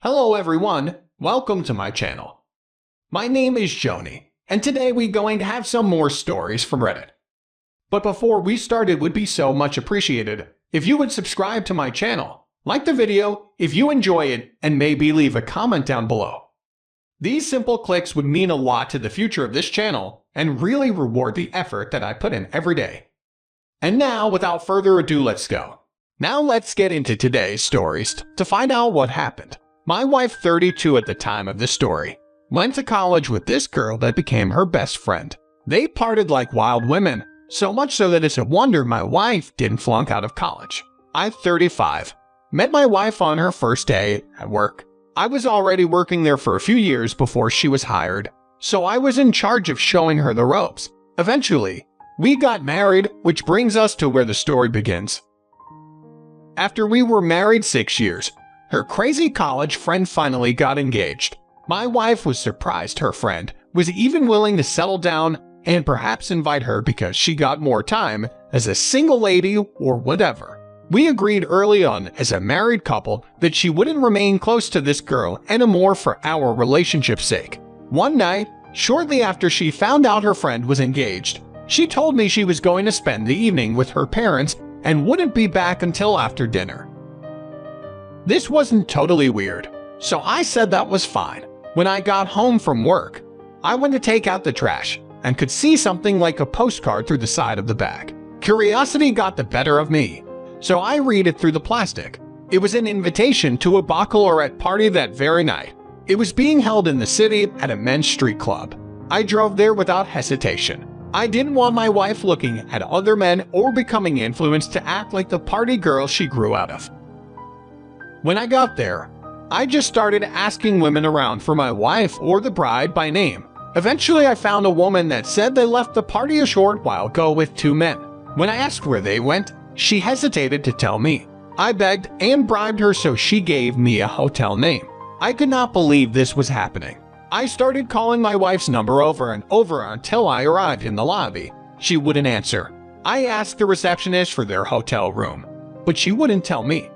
Hello everyone, welcome to my channel. My name is Xony, and today we're going to have some more stories from Reddit. But before we start, it would be so much appreciated if you would subscribe to my channel, like the video if you enjoy it, and maybe leave a comment down below. These simple clicks would mean a lot to the future of this channel and really reward the effort that I put in every day. And now, without further ado, let's go. Now let's get into today's stories to find out what happened. My wife, 32 at the time of this story, went to college with this girl that became her best friend. They parted like wild women, so much so that it's a wonder my wife didn't flunk out of college. I'm 35. Met my wife on her first day at work. I was already working there for a few years before she was hired, so I was in charge of showing her the ropes. Eventually, we got married, which brings us to where the story begins. After we were married 6 years, her crazy college friend finally got engaged. My wife was surprised her friend was even willing to settle down and perhaps invite her because she got more time as a single lady or whatever. We agreed early on as a married couple that she wouldn't remain close to this girl anymore for our relationship's sake. One night, shortly after she found out her friend was engaged, she told me she was going to spend the evening with her parents and wouldn't be back until after dinner. This wasn't totally weird, so I said that was fine. When I got home from work, I went to take out the trash and could see something like a postcard through the side of the bag. Curiosity got the better of me, so I read it through the plastic. It was an invitation to a baccalaureate party that very night. It was being held in the city at a men's street club. I drove there without hesitation. I didn't want my wife looking at other men or becoming influenced to act like the party girl she grew out of. When I got there, I just started asking women around for my wife or the bride by name. Eventually, I found a woman that said they left the party a short while ago with 2 men. When I asked where they went, she hesitated to tell me. I begged and bribed her, so she gave me a hotel name. I could not believe this was happening. I started calling my wife's number over and over until I arrived in the lobby. She wouldn't answer. I asked the receptionist for their hotel room, but she wouldn't tell me.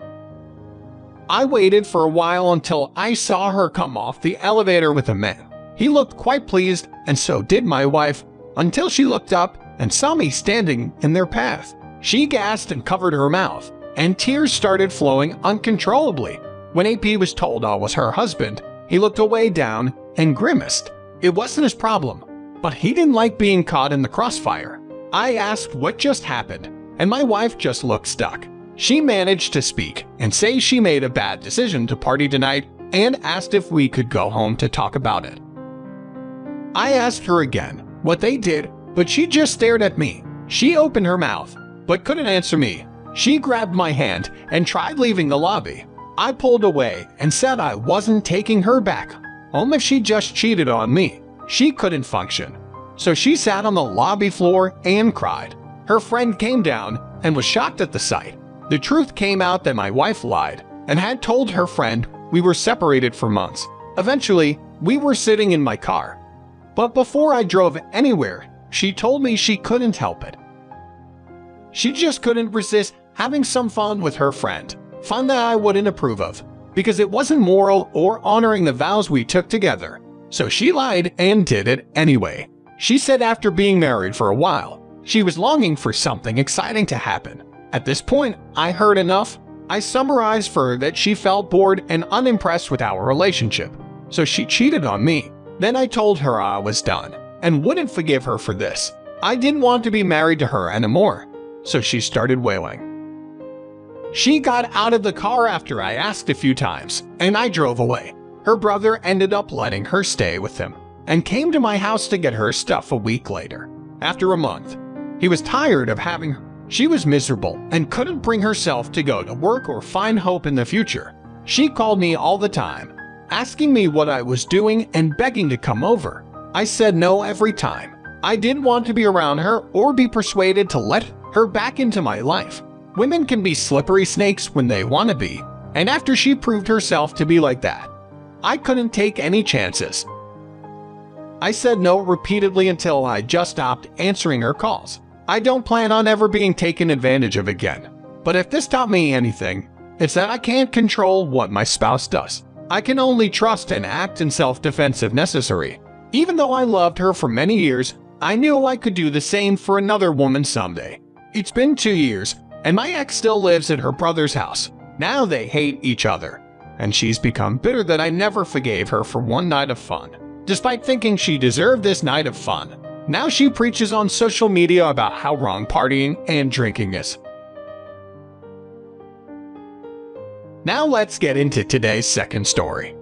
I waited for a while until I saw her come off the elevator with a man. He looked quite pleased, and so did my wife, until she looked up and saw me standing in their path. She gasped and covered her mouth, and tears started flowing uncontrollably. When AP was told I was her husband, he looked away down and grimaced. It wasn't his problem, but he didn't like being caught in the crossfire. I asked what just happened, and my wife just looked stuck. She managed to speak and say she made a bad decision to party tonight and asked if we could go home to talk about it. I asked her again what they did, but she just stared at me. She opened her mouth, but couldn't answer me. She grabbed my hand and tried leaving the lobby. I pulled away and said I wasn't taking her back home if she just cheated on me. She couldn't function, so she sat on the lobby floor and cried. Her friend came down and was shocked at the sight. The truth came out that my wife lied and had told her friend we were separated for months. Eventually, we were sitting in my car. But before I drove anywhere, she told me she couldn't help it. She just couldn't resist having some fun with her friend. Fun that I wouldn't approve of, because it wasn't moral or honoring the vows we took together. So she lied and did it anyway. She said after being married for a while, she was longing for something exciting to happen. At this point, I heard enough. I summarized for her that she felt bored and unimpressed with our relationship, so she cheated on me. Then I told her I was done and wouldn't forgive her for this. I didn't want to be married to her anymore, so she started wailing. She got out of the car after I asked a few times, and I drove away. Her brother ended up letting her stay with him and came to my house to get her stuff a week later. After a month, he was tired of having her. She was miserable and couldn't bring herself to go to work or find hope in the future. She called me all the time, asking me what I was doing and begging to come over. I said no every time. I didn't want to be around her or be persuaded to let her back into my life. Women can be slippery snakes when they want to be, and after she proved herself to be like that, I couldn't take any chances. I said no repeatedly until I just stopped answering her calls. I don't plan on ever being taken advantage of again, but if this taught me anything, it's that I can't control what my spouse does. I can only trust and act in self-defense if necessary. Even though I loved her for many years, I knew I could do the same for another woman someday. It's been 2 years, and my ex still lives at her brother's house. Now they hate each other, and she's become bitter that I never forgave her for one night of fun. Despite thinking she deserved this night of fun, now she preaches on social media about how wrong partying and drinking is. Now let's get into today's second story.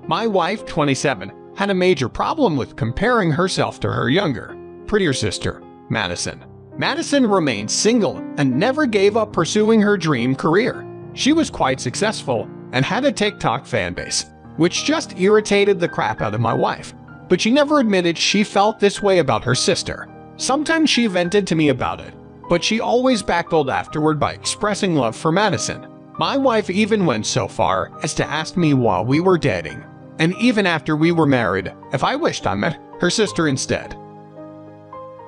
My wife, 27, had a major problem with comparing herself to her younger, prettier sister, Madison. Madison remained single and never gave up pursuing her dream career. She was quite successful and had a TikTok fanbase, which just irritated the crap out of my wife. But she never admitted she felt this way about her sister. Sometimes she vented to me about it, but she always backpedaled afterward by expressing love for Madison. My wife even went so far as to ask me while we were dating, and even after we were married, if I wished I met her sister instead.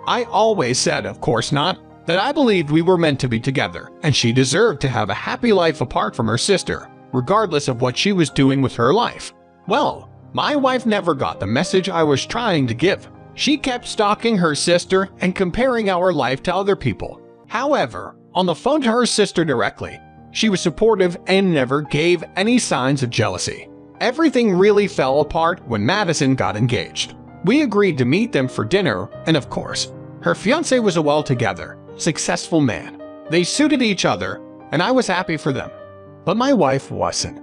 I always said, of course not, that I believed we were meant to be together, and she deserved to have a happy life apart from her sister, regardless of what she was doing with her life. Well, my wife never got the message I was trying to give. She kept stalking her sister and comparing our life to other people. However, on the phone to her sister directly, she was supportive and never gave any signs of jealousy. Everything really fell apart when Madison got engaged. We agreed to meet them for dinner, and of course, her fiancé was a well-together, successful man. They suited each other, and I was happy for them. But my wife wasn't.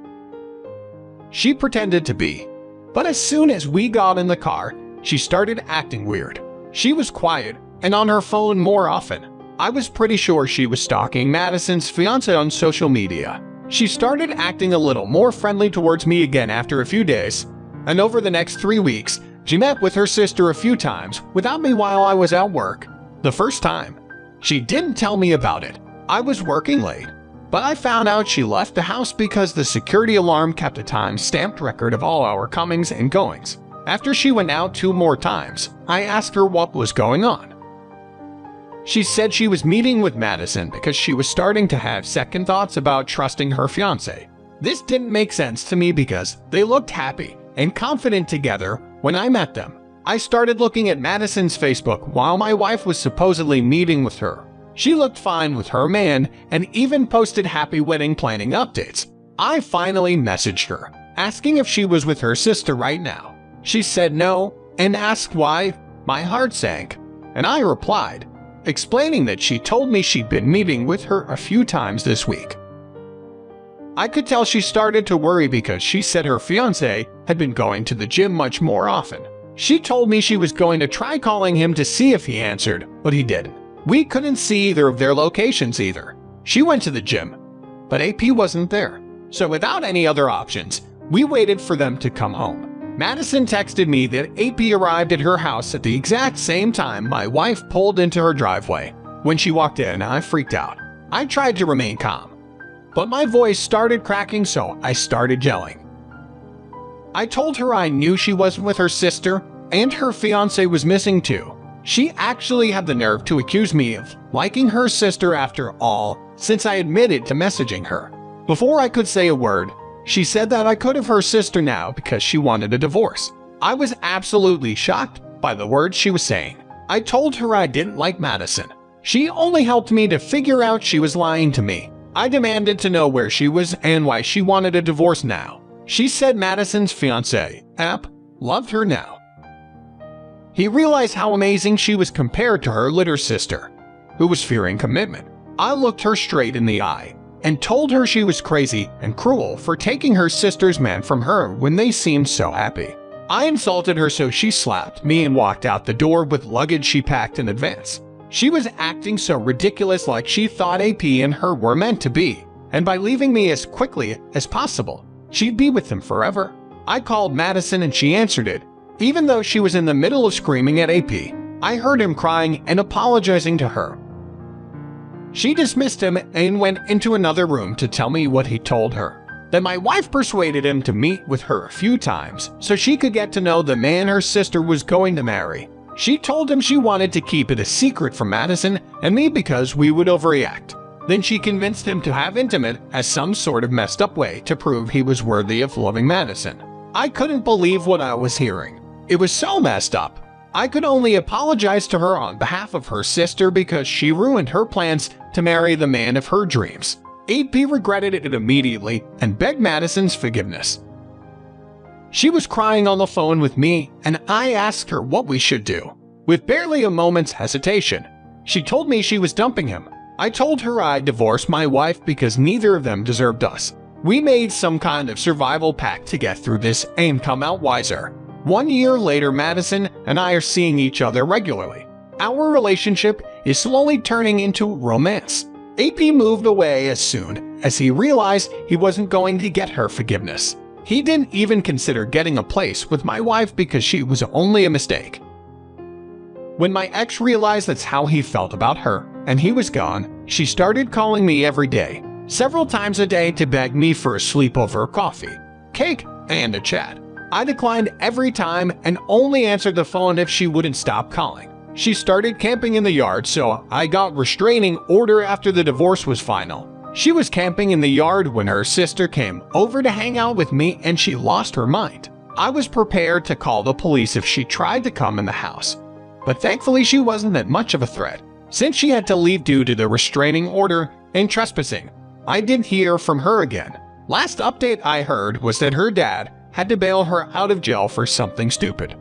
She pretended to be. But as soon as we got in the car, she started acting weird. She was quiet and on her phone more often. I was pretty sure she was stalking Madison's fiancé on social media. She started acting a little more friendly towards me again after a few days, and over the next 3 weeks, she met with her sister a few times without me while I was at work. The first time, she didn't tell me about it. I was working late, but I found out she left the house because the security alarm kept a time-stamped record of all our comings and goings. After she went out 2 more times, I asked her what was going on. She said she was meeting with Madison because she was starting to have second thoughts about trusting her fiancé. This didn't make sense to me because they looked happy and confident together when I met them. I started looking at Madison's Facebook while my wife was supposedly meeting with her. She looked fine with her man and even posted happy wedding planning updates. I finally messaged her, asking if she was with her sister right now. She said no and asked why. My heart sank, and I replied, explaining that she told me she'd been meeting with her a few times this week. I could tell she started to worry because she said her fiancé had been going to the gym much more often. She told me she was going to try calling him to see if he answered, but he didn't. We couldn't see either of their locations either. She went to the gym, but AP wasn't there. So without any other options, we waited for them to come home. Madison texted me that AP arrived at her house at the exact same time my wife pulled into her driveway. When she walked in, I freaked out. I tried to remain calm, but my voice started cracking, so I started yelling. I told her I knew she wasn't with her sister, and her fiancé was missing too. She actually had the nerve to accuse me of liking her sister after all, since I admitted to messaging her. Before I could say a word, she said that I could have her sister now because she wanted a divorce. I was absolutely shocked by the words she was saying. I told her I didn't like Madison. She only helped me to figure out she was lying to me. I demanded to know where she was and why she wanted a divorce now. She said Madison's fiancé, App, loved her now. He realized how amazing she was compared to her little sister, who was fearing commitment. I looked her straight in the eye and told her she was crazy and cruel for taking her sister's man from her when they seemed so happy. I insulted her, so she slapped me and walked out the door with luggage she packed in advance. She was acting so ridiculous, like she thought AP and her were meant to be, and by leaving me as quickly as possible, she'd be with them forever. I called Madison and she answered it, even though she was in the middle of screaming at AP. I heard him crying and apologizing to her. She dismissed him and went into another room to tell me what he told her. That my wife persuaded him to meet with her a few times so she could get to know the man her sister was going to marry. She told him she wanted to keep it a secret from Madison and me because we would overreact. Then she convinced him to have intimate as some sort of messed up way to prove he was worthy of loving Madison. I couldn't believe what I was hearing. It was so messed up. I could only apologize to her on behalf of her sister because she ruined her plans to marry the man of her dreams. AP regretted it immediately and begged Madison's forgiveness. She was crying on the phone with me, and I asked her what we should do. With barely a moment's hesitation, she told me she was dumping him. I told her I'd divorce my wife because neither of them deserved us. We made some kind of survival pact to get through this and come out wiser. 1 year later, Madison and I are seeing each other regularly. Our relationship is slowly turning into romance. AP moved away as soon as he realized he wasn't going to get her forgiveness. He didn't even consider getting a place with my wife because she was only a mistake. When my ex realized that's how he felt about her and he was gone, she started calling me every day, several times a day, to beg me for a sleepover, coffee, cake, and a chat. I declined every time and only answered the phone if she wouldn't stop calling. She started camping in the yard, so I got restraining order after the divorce was final. She was camping in the yard when her sister came over to hang out with me and she lost her mind. I was prepared to call the police if she tried to come in the house, but thankfully she wasn't that much of a threat, since she had to leave due to the restraining order and trespassing. I didn't hear from her again. Last update I heard was that her dad had to bail her out of jail for something stupid.